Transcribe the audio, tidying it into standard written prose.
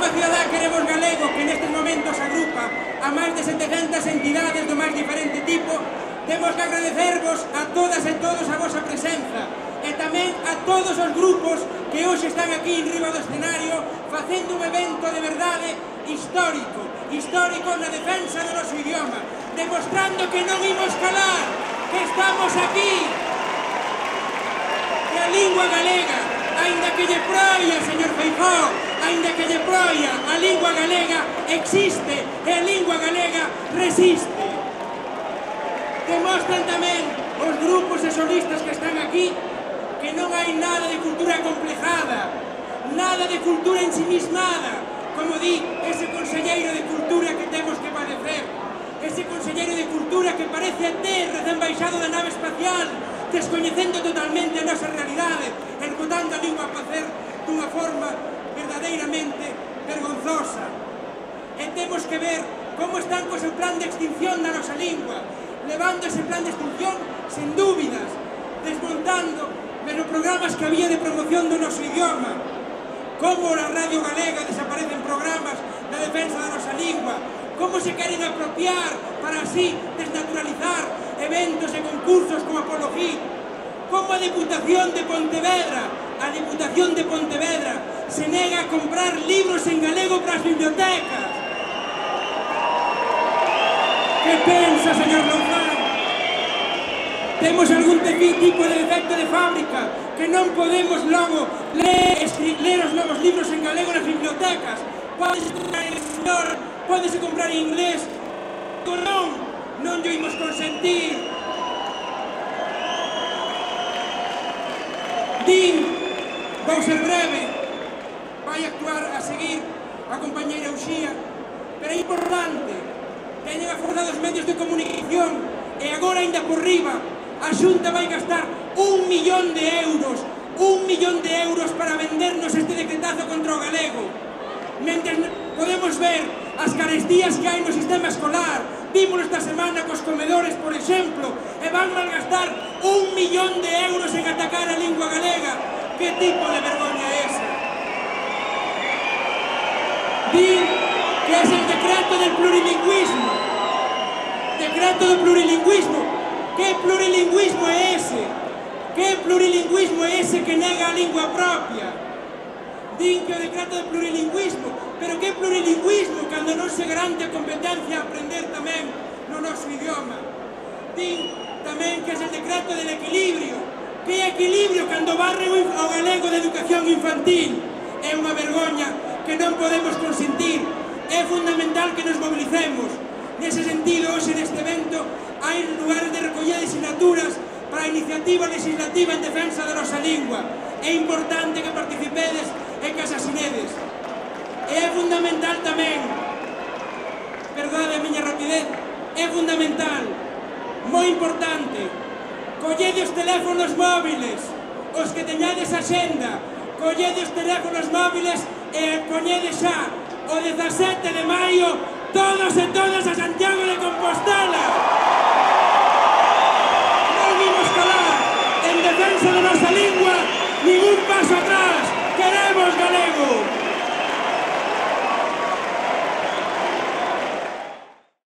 a Ciudadá Queremos Galego, que nestes momentos agrupa a máis de 700 entidades do máis diferente tipo, temos que agradecervos a todas e todos a vosa presenza e tamén a todos os grupos que hoxe están aquí en riba do escenario facendo un evento de verdade histórico na defensa do noso idioma, demostrando que non imos calar, que estamos aquí, que a lingua galega, aínda que lle proia, señor Feijóo, aínda que lle proia, a lingua galega existe e a lingua galega resiste. Demostran tamén os grupos e solistas que están aquí que non hai nada de cultura complejada, nada de cultura ensimismada, como di ese conselleiro de cultura que temos que padecer, ese conselleiro de cultura que parece até recén baixado da nave espacial, descoñecendo totalmente a nosa realidade, esgotando a lingua a facer dunha forma verdadeiramente vergonzosa. E temos que ver como están co seu plan de extinción da nosa lingua, levando ese plan de extinción sen dúbidas, desmontando menos programas que había de promoción do noso idioma, como na Radio Galega desaparecen programas na defensa da nosa lingua, como se queren apropiar para así desnaturalizar eventos e concursos como Apología, como a Deputación de Pontevedra se nega a comprar libros en galego para as bibliotecas. Que pensa, señor Louzán? Temos algún tipo de defecto de fábrica que non podemos logo ler os novos libros en galego nas bibliotecas. Pódese comprar en español, pódese comprar en inglés. Non lle imos consentir. Din, vou ser breve, vai actuar a seguir a compañeira Uxía, pero é importante, teñen aforzado os medios de comunicación e agora ainda por riba a Xunta vai gastar 1 millón de euros para vendernos este decretazo contra o galego. Mentres podemos ver as carestías que hai no sistema escolar, vímolo esta semana cos comedores, por exemplo, e van malgastar 1 millón de euros en atacar a lingua galega. Que tipo de vergoña é esa? Din que é el decreto del plurilingüismo. Decreto do plurilingüismo. Que plurilingüismo é ese? Que plurilingüismo é ese que nega a lingua propia? Din que o decreto de plurilingüismo, pero que plurilingüismo cando non se garante a competencia a aprender tamén no noso idioma? Din tamén que é el decreto del equilibrio. Que equilibrio cando barren ao galego de educación infantil? É unha vergoña que non podemos consentir. É fundamental que nos mobilicemos. Nese sentido, hoxe neste evento hai lugares de recollida de sinaturas para a iniciativa legislativa en defensa da nosa lingua. É importante que participedes e que as asinedes. E é fundamental tamén, perdade a miña rapidez, é fundamental, moi importante, collede os teléfonos móviles, os que teñades axenda, collede os teléfonos móviles e poñede xa o 17 de maio todos e todas a Santiago de Compostela. Non imos calar en defensa da nosa lingua, ningún paso atrás.